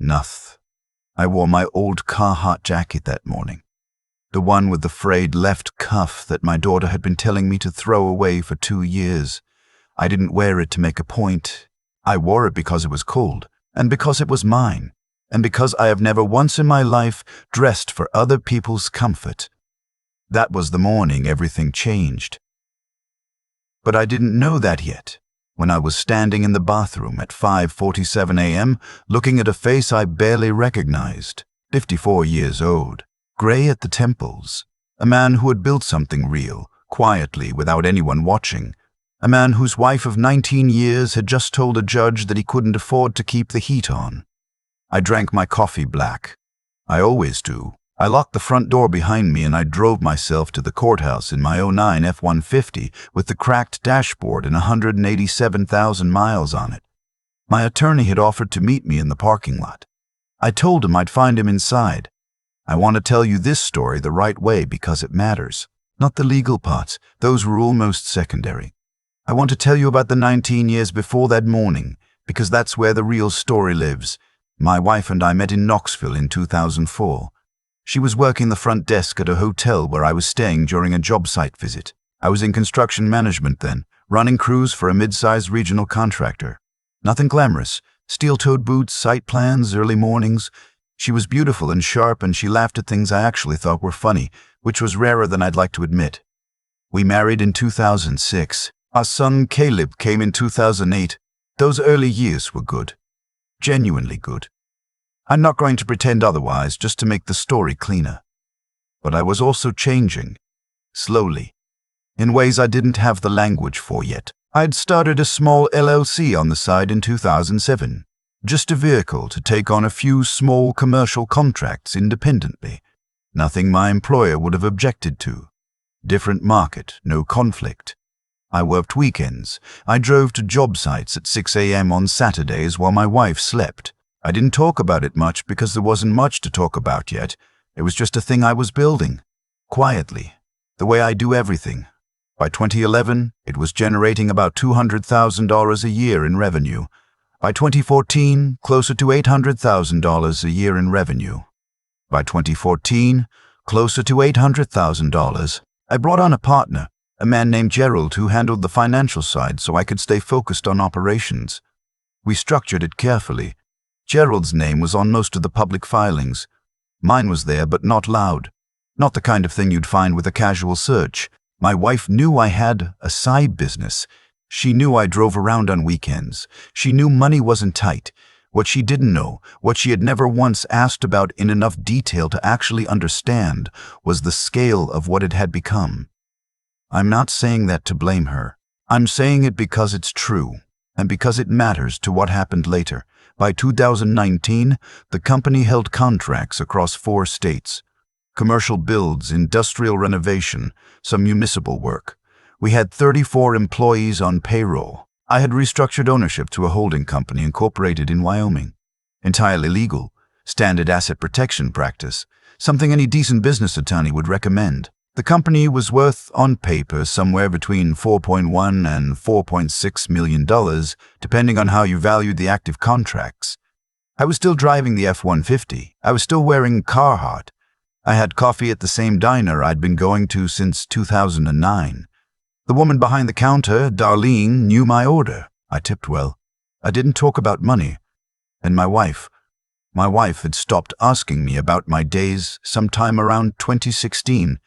Noth. I wore my old Carhartt jacket that morning. The one with the frayed left cuff that my daughter had been telling me to throw away for 2 years. I didn't wear it to make a point. I wore it because it was cold, and because it was mine, and because I have never once in my life dressed for other people's comfort. That was the morning everything changed. But I didn't know that yet, when I was standing in the bathroom at 5:47 a.m., looking at a face I barely recognized, 54 years old, gray at the temples, a man who had built something real, quietly, without anyone watching, a man whose wife of 19 years had just told a judge that he couldn't afford to keep the heat on. I drank my coffee black. I always do. I locked the front door behind me and I drove myself to the courthouse in my '09 F-150 with the cracked dashboard and 187,000 miles on it. My attorney had offered to meet me in the parking lot. I told him I'd find him inside. I want to tell you this story the right way because it matters, not the legal parts. Those were almost secondary. I want to tell you about the 19 years before that morning because that's where the real story lives. My wife and I met in Knoxville in 2004. She was working the front desk at a hotel where I was staying during a job site visit. I was in construction management then, running crews for a mid-sized regional contractor. Nothing glamorous, steel-toed boots, site plans, early mornings. She was beautiful and sharp, and she laughed at things I actually thought were funny, which was rarer than I'd like to admit. We married in 2006. Our son Caleb came in 2008. Those early years were good. Genuinely good. I'm not going to pretend otherwise just to make the story cleaner. But I was also changing, slowly, in ways I didn't have the language for yet. I'd started a small LLC on the side in 2007, just a vehicle to take on a few small commercial contracts independently. Nothing my employer would have objected to. Different market, no conflict. I worked weekends. I drove to job sites at 6 a.m. on Saturdays while my wife slept. I didn't talk about it much because there wasn't much to talk about yet. It was just a thing I was building, quietly, the way I do everything. By 2011, it was generating about $200,000 a year in revenue. By 2014, closer to $800,000 a year in revenue. By 2014, closer to $800,000. I brought on a partner, a man named Gerald, who handled the financial side so I could stay focused on operations. We structured it carefully. Gerald's name was on most of the public filings. Mine was there, but not loud. Not the kind of thing you'd find with a casual search. My wife knew I had a side business. She knew I drove around on weekends. She knew money wasn't tight. What she didn't know, what she had never once asked about in enough detail to actually understand, was the scale of what it had become. I'm not saying that to blame her. I'm saying it because it's true, and because it matters to what happened later. By 2019, the company held contracts across 4 states. Commercial builds, industrial renovation, some municipal work. We had 34 employees on payroll. I had restructured ownership to a holding company incorporated in Wyoming. Entirely legal, standard asset protection practice, something any decent business attorney would recommend. The company was worth, on paper, somewhere between $4.1 and $4.6 million, depending on how you valued the active contracts. I was still driving the F-150. I was still wearing Carhartt. I had coffee at the same diner I'd been going to since 2009. The woman behind the counter, Darlene, knew my order. I tipped well. I didn't talk about money. And my wife had stopped asking me about my days sometime around 2016.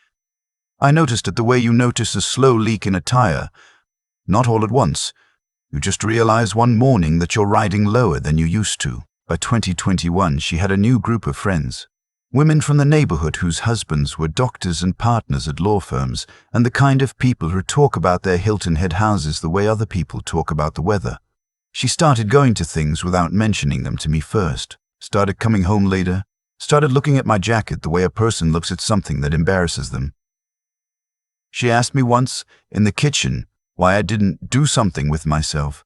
I noticed it the way you notice a slow leak in a tire. Not all at once. You just realize one morning that you're riding lower than you used to. By 2021, she had a new group of friends. Women from the neighborhood whose husbands were doctors and partners at law firms, and the kind of people who talk about their Hilton Head houses the way other people talk about the weather. She started going to things without mentioning them to me first. Started coming home later. Started looking at my jacket the way a person looks at something that embarrasses them. She asked me once, in the kitchen, why I didn't do something with myself.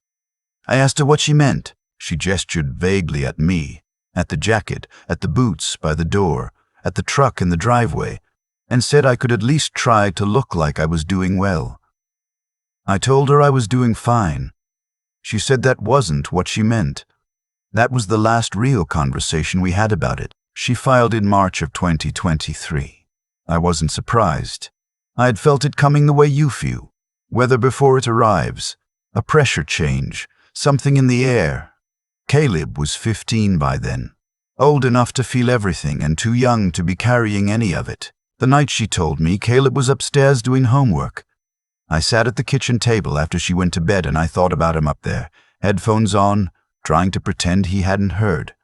I asked her what she meant. She gestured vaguely at me, at the jacket, at the boots by the door, at the truck in the driveway, and said I could at least try to look like I was doing well. I told her I was doing fine. She said that wasn't what she meant. That was the last real conversation we had about it. She filed in March of 2023. I wasn't surprised. I had felt it coming the way you feel. Weather before it arrives, a pressure change, something in the air. Caleb was 15 by then, old enough to feel everything and too young to be carrying any of it. The night she told me, Caleb was upstairs doing homework. I sat at the kitchen table after she went to bed and I thought about him up there, headphones on, trying to pretend he hadn't heard.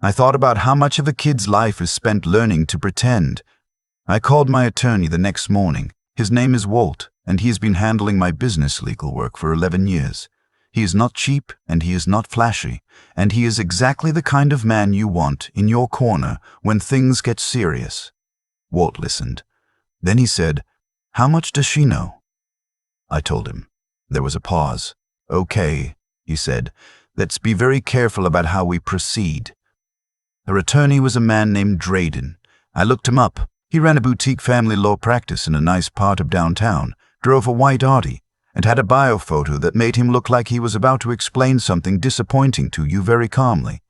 I thought about how much of a kid's life is spent learning to pretend. I called my attorney the next morning. His name is Walt, and he has been handling my business legal work for 11 years. He is not cheap, and he is not flashy, and he is exactly the kind of man you want in your corner when things get serious. Walt listened. Then he said, "How much does she know?" I told him. There was a pause. "Okay," he said, "let's be very careful about how we proceed." Her attorney was a man named Drayden. I looked him up. He ran a boutique family law practice in a nice part of downtown, drove a white Audi, and had a bio photo that made him look like he was about to explain something disappointing to you very calmly.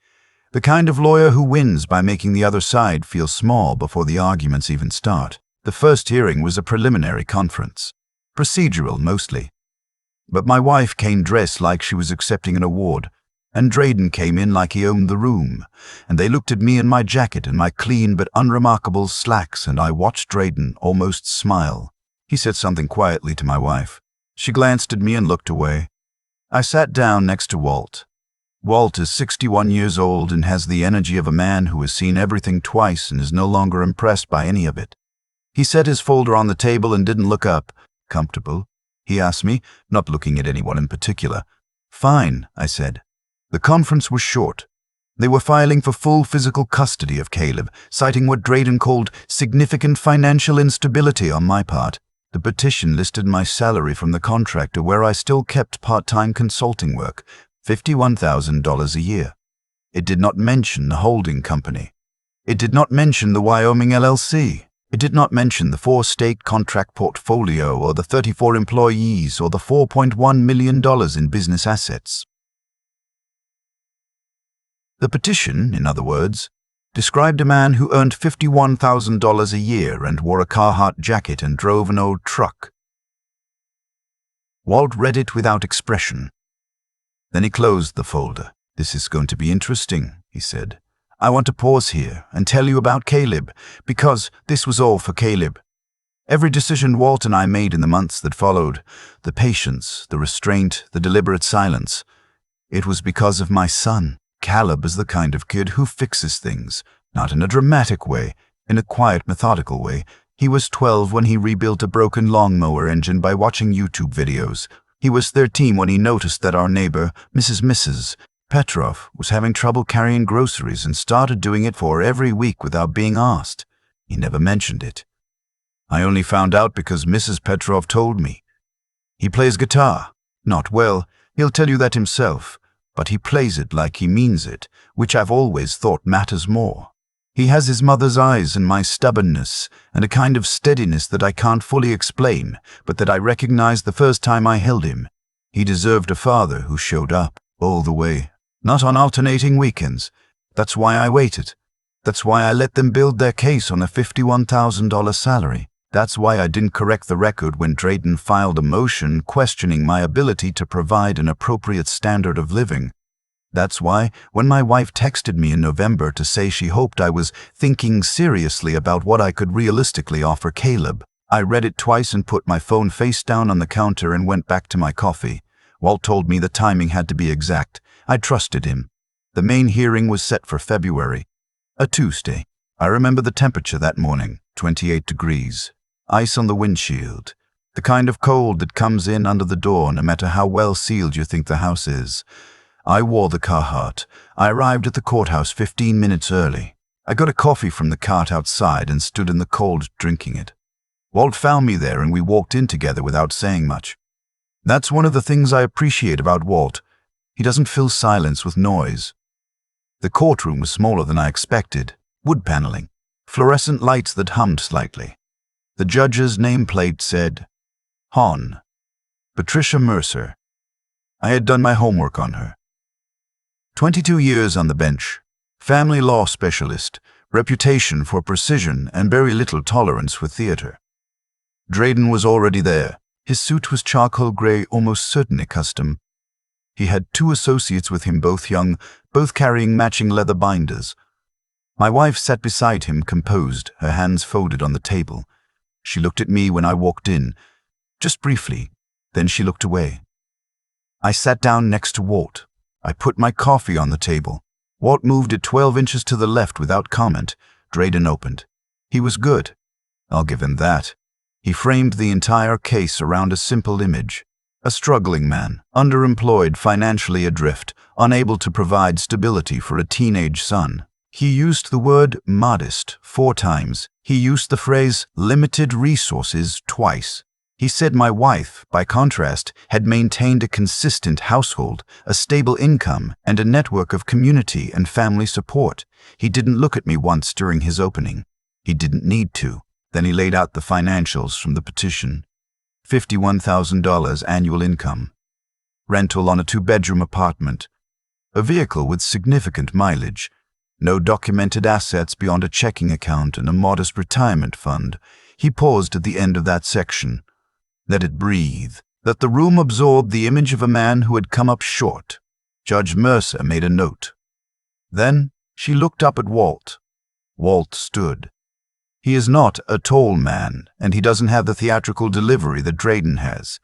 The kind of lawyer who wins by making the other side feel small before the arguments even start. The first hearing was a preliminary conference. Procedural, mostly. But my wife came dressed like she was accepting an award, and Drayden came in like he owned the room, and they looked at me in my jacket and my clean but unremarkable slacks, and I watched Drayden almost smile. He said something quietly to my wife. She glanced at me and looked away. I sat down next to Walt. Walt is 61 years old and has the energy of a man who has seen everything twice and is no longer impressed by any of it. He set his folder on the table and didn't look up. "Comfortable?" he asked me, not looking at anyone in particular. "Fine," I said. The conference was short. They were filing for full physical custody of Caleb, citing what Drayden called significant financial instability on my part. The petition listed my salary from the contractor where I still kept part-time consulting work, $51,000 a year. It did not mention the holding company. It did not mention the Wyoming LLC. It did not mention the 4-state contract portfolio or the 34 employees or the $4.1 million in business assets. The petition, in other words, described a man who earned $51,000 a year and wore a Carhartt jacket and drove an old truck. Walt read it without expression. Then he closed the folder. "This is going to be interesting," he said. "I want to pause here and tell you about Caleb, because this was all for Caleb. Every decision Walt and I made in the months that followed, the patience, the restraint, the deliberate silence, it was because of my son. Caleb is the kind of kid who fixes things, not in a dramatic way, in a quiet, methodical way. He was 12 when he rebuilt a broken lawnmower engine by watching YouTube videos. He was 13 when he noticed that our neighbor, Mrs. Petrov, was having trouble carrying groceries and started doing it for her every week without being asked. He never mentioned it. I only found out because Mrs. Petrov told me. He plays guitar. Not well, he'll tell you that himself. But he plays it like he means it, which I've always thought matters more. He has his mother's eyes and my stubbornness, and a kind of steadiness that I can't fully explain, but that I recognized the first time I held him. He deserved a father who showed up all the way, not on alternating weekends. That's why I waited. That's why I let them build their case on a $51,000 salary. That's why I didn't correct the record when Drayden filed a motion questioning my ability to provide an appropriate standard of living. That's why, when my wife texted me in November to say she hoped I was thinking seriously about what I could realistically offer Caleb, I read it twice and put my phone face down on the counter and went back to my coffee. Walt told me the timing had to be exact. I trusted him. The main hearing was set for February, a Tuesday. I remember the temperature that morning, 28 degrees. Ice on the windshield, the kind of cold that comes in under the door no matter how well sealed you think the house is. I wore the Carhartt. I arrived at the courthouse 15 minutes early. I got a coffee from the cart outside and stood in the cold drinking it. Walt found me there and we walked in together without saying much. That's one of the things I appreciate about Walt. He doesn't fill silence with noise. The courtroom was smaller than I expected. Wood paneling, fluorescent lights that hummed slightly. The judge's nameplate said, Patricia Mercer. I had done my homework on her. 22 years on the bench. Family law specialist. Reputation for precision and very little tolerance for theater. Drayden was already there. His suit was charcoal gray, almost certainly custom. He had 2 associates with him, both young, both carrying matching leather binders. My wife sat beside him, composed, her hands folded on the table. She looked at me when I walked in, just briefly, then she looked away. I sat down next to Walt. I put my coffee on the table. Walt moved it 12 inches to the left without comment. Drayden opened. He was good. I'll give him that. He framed the entire case around a simple image. A struggling man, underemployed, financially adrift, unable to provide stability for a teenage son. He used the word modest 4 times. He used the phrase limited resources twice. He said my wife, by contrast, had maintained a consistent household, a stable income, and a network of community and family support. He didn't look at me once during his opening. He didn't need to. Then he laid out the financials from the petition. $51,000 annual income. Rental on a 2-bedroom apartment. A vehicle with significant mileage. No documented assets beyond a checking account and a modest retirement fund. He paused at the end of that section. Let it breathe. Let the room absorb the image of a man who had come up short. Judge Mercer made a note. Then she looked up at Walt. Walt stood. He is not a tall man, and he doesn't have the theatrical delivery that Drayden has.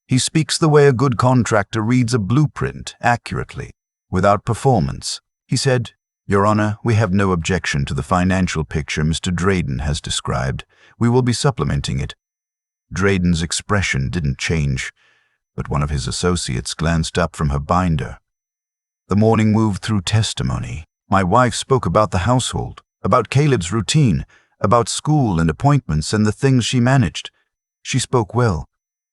He speaks the way a good contractor reads a blueprint, accurately, without performance. He said, "Your Honor, we have no objection to the financial picture Mr. Drayden has described. We will be supplementing it." Drayden's expression didn't change, but one of his associates glanced up from her binder. The morning moved through testimony. My wife spoke about the household, about Caleb's routine, about school and appointments and the things she managed. She spoke well.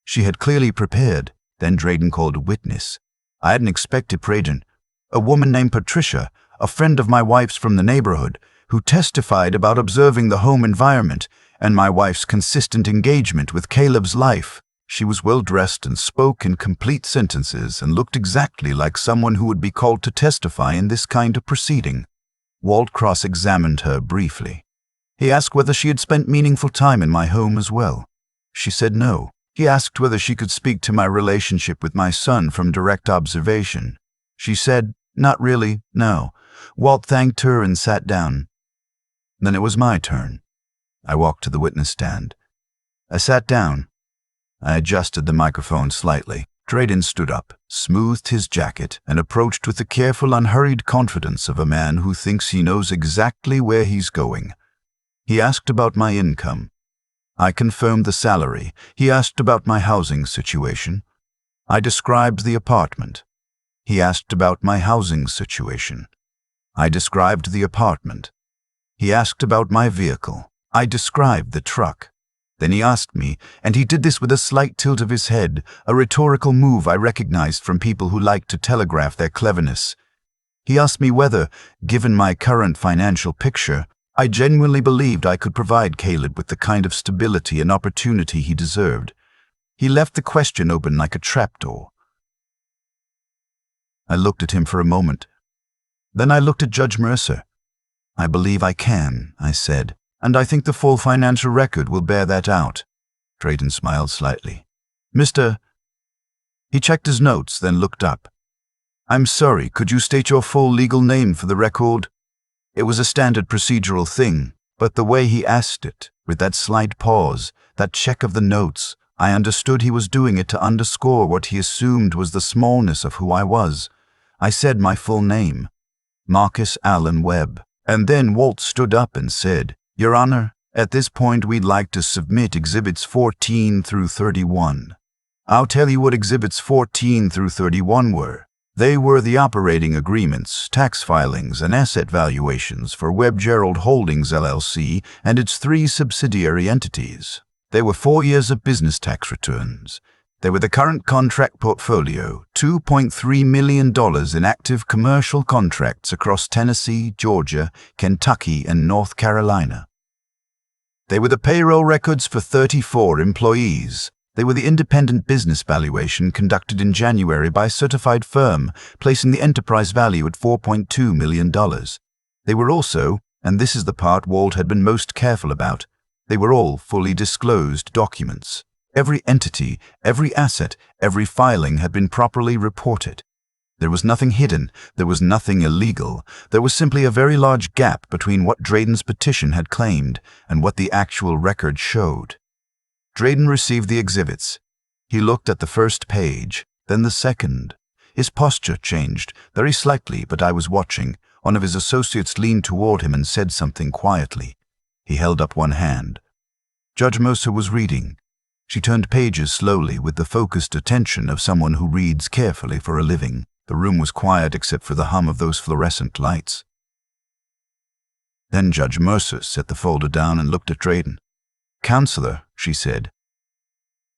She had clearly prepared. Then Drayden called a witness. I hadn't expected Drayden. A woman named Patricia, a friend of my wife's from the neighborhood, who testified about observing the home environment and my wife's consistent engagement with Caleb's life. She was well-dressed and spoke in complete sentences and looked exactly like someone who would be called to testify in this kind of proceeding. Walt cross-examined her briefly. He asked whether she had spent meaningful time in my home as well. She said no. He asked whether she could speak to my relationship with my son from direct observation. She said, "Not really, no." Walt thanked her and sat down. Then it was my turn. I walked to the witness stand. I sat down. I adjusted the microphone slightly. Drayden stood up, smoothed his jacket, and approached with the careful, unhurried confidence of a man who thinks he knows exactly where he's going. He asked about my income. I confirmed the salary. He asked about my housing situation. I described the apartment. He asked about my housing situation. I described the apartment. He asked about my vehicle. I described the truck. Then he asked me, and he did this with a slight tilt of his head, a rhetorical move I recognized from people who like to telegraph their cleverness. He asked me whether, given my current financial picture, I genuinely believed I could provide Caleb with the kind of stability and opportunity he deserved. He left the question open like a trapdoor. I looked at him for a moment. Then I looked at Judge Mercer. "I believe I can," I said, "and I think the full financial record will bear that out." Drayden smiled slightly. "Mr. He checked his notes, then looked up. "I'm sorry, could you state your full legal name for the record?" It was a standard procedural thing, but the way he asked it, with that slight pause, that check of the notes, I understood he was doing it to underscore what he assumed was the smallness of who I was. I said my full name, Marcus Allen Webb, and then Walt stood up and said, "Your Honor, at this point we'd like to submit Exhibits 14 through 31. I'll tell you what Exhibits 14 through 31 were. They were the operating agreements, tax filings, and asset valuations for Webb Gerald Holdings LLC and its 3 subsidiary entities. They were 4 years of business tax returns. They were the current contract portfolio, $2.3 million in active commercial contracts across Tennessee, Georgia, Kentucky, and North Carolina. They were the payroll records for 34 employees. They were the independent business valuation conducted in January by a certified firm, placing the enterprise value at $4.2 million. They were also, and this is the part Walt had been most careful about, they were all fully disclosed documents. Every entity, every asset, every filing had been properly reported. There was nothing hidden, there was nothing illegal, there was simply a very large gap between what Drayden's petition had claimed and what the actual record showed. Drayden received the exhibits. He looked at the first page, then the second. His posture changed, very slightly, but I was watching. One of his associates leaned toward him and said something quietly. He held up one hand. Judge Mercer was reading. She turned pages slowly with the focused attention of someone who reads carefully for a living. The room was quiet except for the hum of those fluorescent lights. Then Judge Mercer set the folder down and looked at Drayden. "Counselor," she said,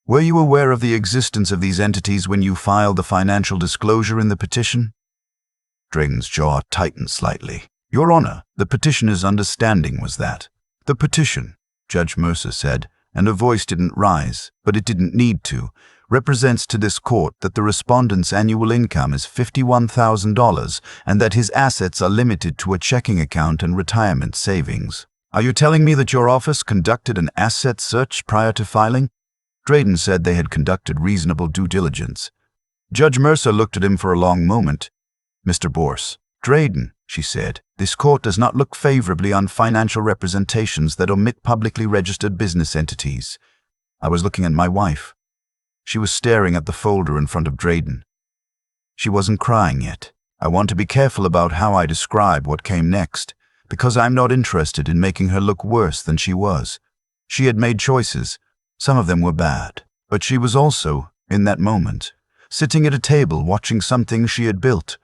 "were you aware of the existence of these entities when you filed the financial disclosure in the petition?" Drayden's jaw tightened slightly. "Your Honor, the petitioner's understanding was that." "The petition," Judge Mercer said, and her voice didn't rise, but it didn't need to, represents to this court that the respondent's annual income is $51,000 and that his assets are limited to a checking account and retirement savings. Are you telling me that your office conducted an asset search prior to filing?" Drayden said they had conducted reasonable due diligence. Judge Mercer looked at him for a long moment. "Mr. Borse." "Drayden," she said, "this court does not look favorably on financial representations that omit publicly registered business entities." I was looking at my wife. She was staring at the folder in front of Drayden. She wasn't crying yet. I want to be careful about how I describe what came next, because I'm not interested in making her look worse than she was. She had made choices. Some of them were bad. But she was also, in that moment, sitting at a table watching something she had built,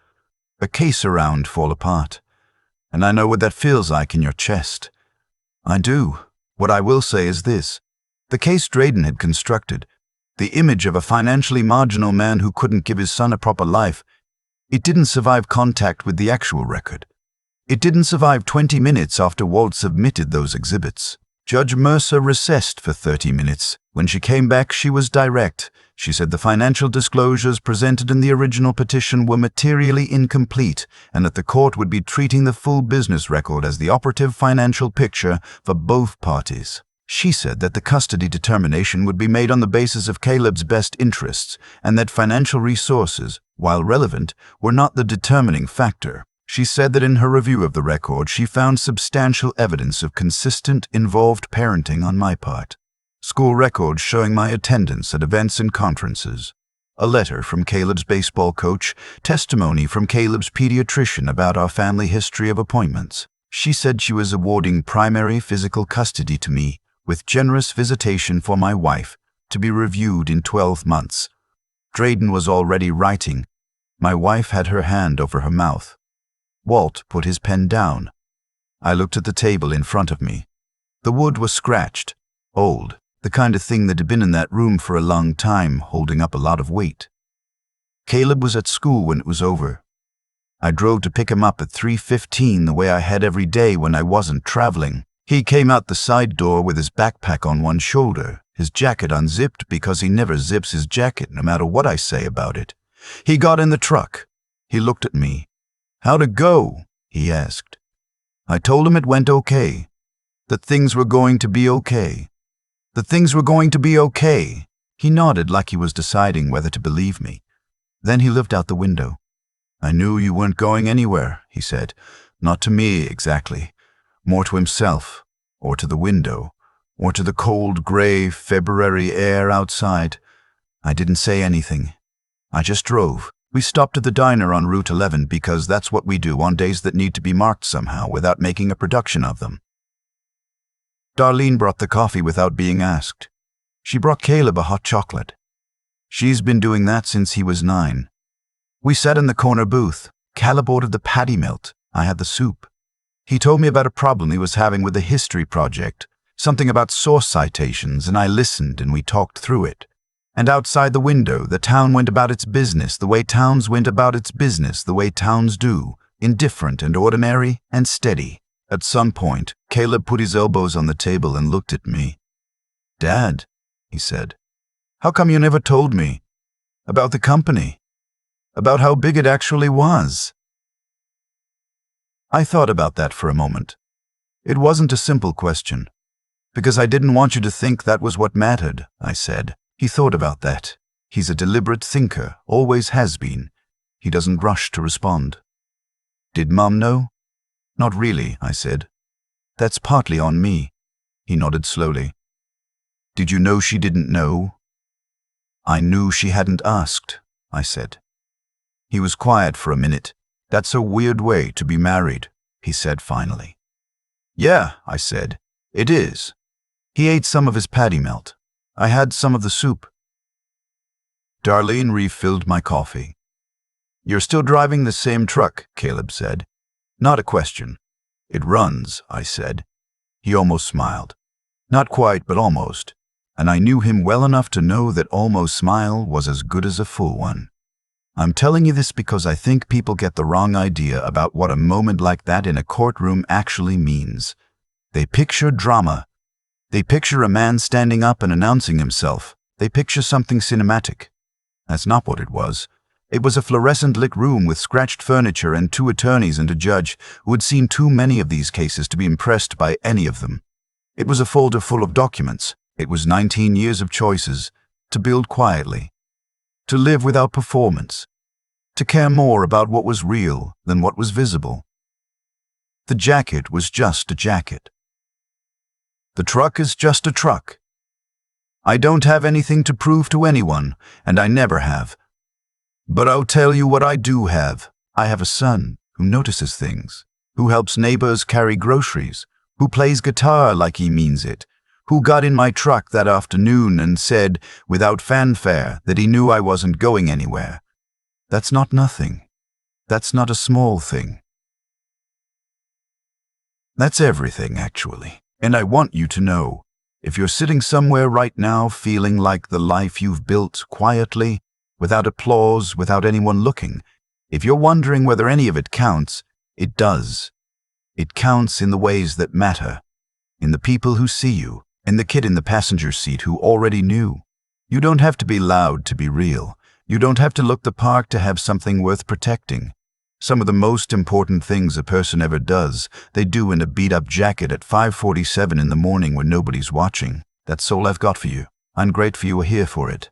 a case around fall apart. And I know what that feels like in your chest. I do. What I will say is this. The case Drayden had constructed, the image of a financially marginal man who couldn't give his son a proper life, it didn't survive contact with the actual record. It didn't survive 20 minutes after Walt submitted those exhibits. Judge Mercer recessed for 30 minutes. When she came back, she was direct. She said the financial disclosures presented in the original petition were materially incomplete and that the court would be treating the full business record as the operative financial picture for both parties. She said that the custody determination would be made on the basis of Caleb's best interests and that financial resources, while relevant, were not the determining factor. She said that in her review of the record, she found substantial evidence of consistent, involved parenting on my part. School records showing my attendance at events and conferences. A letter from Caleb's baseball coach, testimony from Caleb's pediatrician about our family history of appointments. She said she was awarding primary physical custody to me, with generous visitation for my wife, to be reviewed in 12 months. Drayden was already writing. My wife had her hand over her mouth. Walt put his pen down. I looked at the table in front of me. The wood was scratched, old, the kind of thing that had been in that room for a long time, holding up a lot of weight. Caleb was at school when it was over. I drove to pick him up at 3:15 the way I had every day when I wasn't traveling. He came out the side door with his backpack on one shoulder, his jacket unzipped because he never zips his jacket no matter what I say about it. He got in the truck. He looked at me. "How'd it go?" he asked. I told him it went okay, that things were going to be okay. That things were going to be okay. He nodded like he was deciding whether to believe me. Then he looked out the window. "I knew you weren't going anywhere," he said. "Not to me, exactly. More to himself, or to the window, or to the cold, gray February air outside." I didn't say anything. I just drove. We stopped at the diner on Route 11 because that's what we do on days that need to be marked somehow without making a production of them. Darlene brought the coffee without being asked. She brought Caleb a hot chocolate. She's been doing that since he was 9. We sat in the corner booth. Caleb ordered the patty melt. I had the soup. He told me about a problem he was having with the history project, something about source citations, and I listened and we talked through it. And outside the window, the town went about its business the way towns went about its business the way towns do, indifferent and ordinary and steady. At some point, Caleb put his elbows on the table and looked at me. "Dad," he said, How come you never told me? About the company? About how big it actually was?" I thought about that for a moment. It wasn't a simple question. "Because I didn't want you to think that was what mattered," I said. He thought about that. He's a deliberate thinker, always has been. He doesn't rush to respond. "Did Mum know?" "Not really," I said. "That's partly on me." He nodded slowly. "Did you know she didn't know?" "I knew she hadn't asked," I said. He was quiet for a minute. "That's a weird way to be married," he said finally. "Yeah," I said, "it is." He ate some of his patty melt. I had some of the soup. Darlene refilled my coffee. "You're still driving the same truck," Caleb said. "Not a question." "It runs," I said. He almost smiled. Not quite, but almost. And I knew him well enough to know that almost smile was as good as a full one. I'm telling you this because I think people get the wrong idea about what a moment like that in a courtroom actually means. They picture drama. They picture a man standing up and announcing himself. They picture something cinematic. That's not what it was. It was a fluorescent-lit room with scratched furniture and 2 attorneys and a judge who had seen too many of these cases to be impressed by any of them. It was a folder full of documents. It was 19 years of choices, to build quietly, to live without performance, to care more about what was real than what was visible. The jacket was just a jacket. The truck is just a truck. I don't have anything to prove to anyone, and I never have. But I'll tell you what I do have. I have a son who notices things, who helps neighbors carry groceries, who plays guitar like he means it, who got in my truck that afternoon and said, without fanfare, that he knew I wasn't going anywhere. That's not nothing. That's not a small thing. That's everything, actually. And I want you to know, if you're sitting somewhere right now feeling like the life you've built quietly, without applause, without anyone looking, if you're wondering whether any of it counts, it does. It counts in the ways that matter, in the people who see you, in the kid in the passenger seat who already knew. You don't have to be loud to be real. You don't have to look the part to have something worth protecting. Some of the most important things a person ever does, they do in a beat-up jacket at 5:47 in the morning when nobody's watching. That's all I've got for you. I'm grateful you were here for it.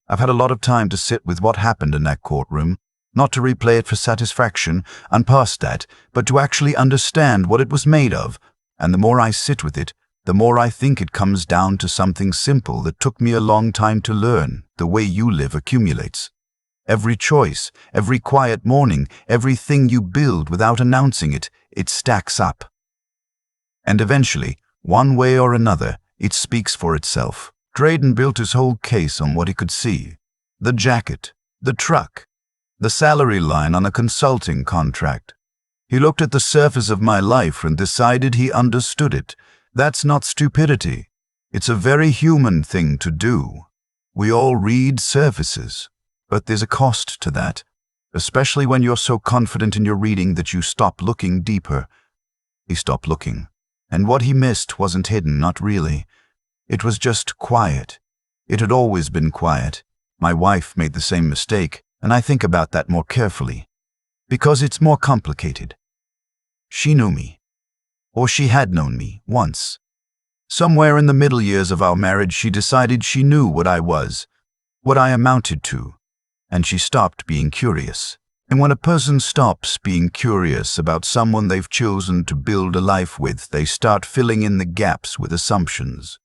I've had a lot of time to sit with what happened in that courtroom, not to replay it for satisfaction, and past that, but to actually understand what it was made of. And the more I sit with it, the more I think it comes down to something simple that took me a long time to learn. The way you live accumulates. Every choice, every quiet morning, everything you build without announcing it, it stacks up. And eventually, one way or another, it speaks for itself. Drayden built his whole case on what he could see. The jacket, the truck, the salary line on a consulting contract. He looked at the surface of my life and decided he understood it. That's not stupidity. It's a very human thing to do. We all read surfaces. But there's a cost to that, especially when you're so confident in your reading that you stop looking deeper. He stopped looking, and what he missed wasn't hidden, not really. It was just quiet. It had always been quiet. My wife made the same mistake, and I think about that more carefully, because it's more complicated. She knew me, or she had known me, once. Somewhere in the middle years of our marriage, she decided she knew what I was, what I amounted to. And she stopped being curious. And when a person stops being curious about someone they've chosen to build a life with, they start filling in the gaps with assumptions.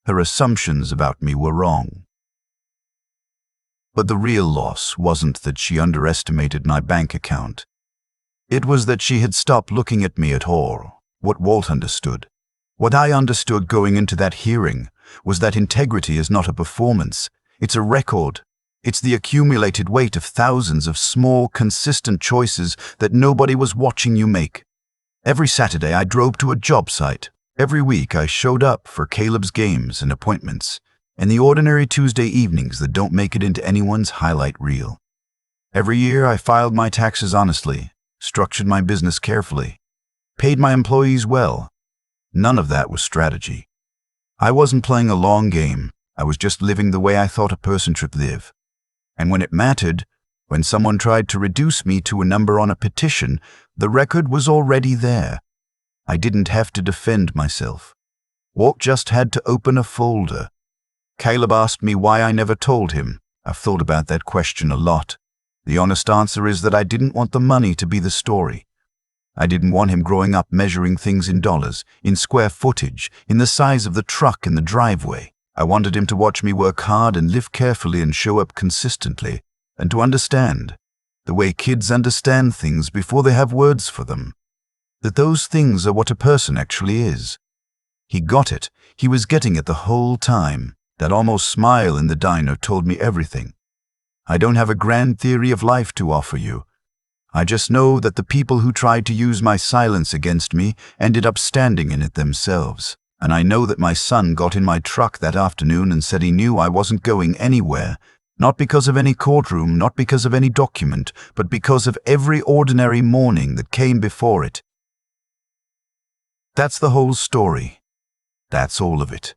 Her assumptions about me were wrong. But the real loss wasn't that she underestimated my bank account. It was that she had stopped looking at me at all. What Walt understood, what I understood going into that hearing, was that integrity is not a performance. It's a record. It's the accumulated weight of thousands of small, consistent choices that nobody was watching you make. Every Saturday I drove to a job site. Every week I showed up for Caleb's games and appointments, and the ordinary Tuesday evenings that don't make it into anyone's highlight reel. Every year I filed my taxes honestly, structured my business carefully, paid my employees well. None of that was strategy. I wasn't playing a long game. I was just living the way I thought a person should live. And when it mattered, when someone tried to reduce me to a number on a petition, the record was already there. I didn't have to defend myself. Walt just had to open a folder. Caleb asked me why I never told him. I've thought about that question a lot. The honest answer is that I didn't want the money to be the story. I didn't want him growing up measuring things in dollars, in square footage, in the size of the truck in the driveway. I wanted him to watch me work hard and live carefully and show up consistently, and to understand, the way kids understand things before they have words for them, that those things are what a person actually is. He got it. He was getting it the whole time. That almost smile in the diner told me everything. I don't have a grand theory of life to offer you. I just know that the people who tried to use my silence against me ended up standing in it themselves. And I know that my son got in my truck that afternoon and said he knew I wasn't going anywhere, not because of any courtroom, not because of any document, but because of every ordinary morning that came before it. That's the whole story. That's all of it.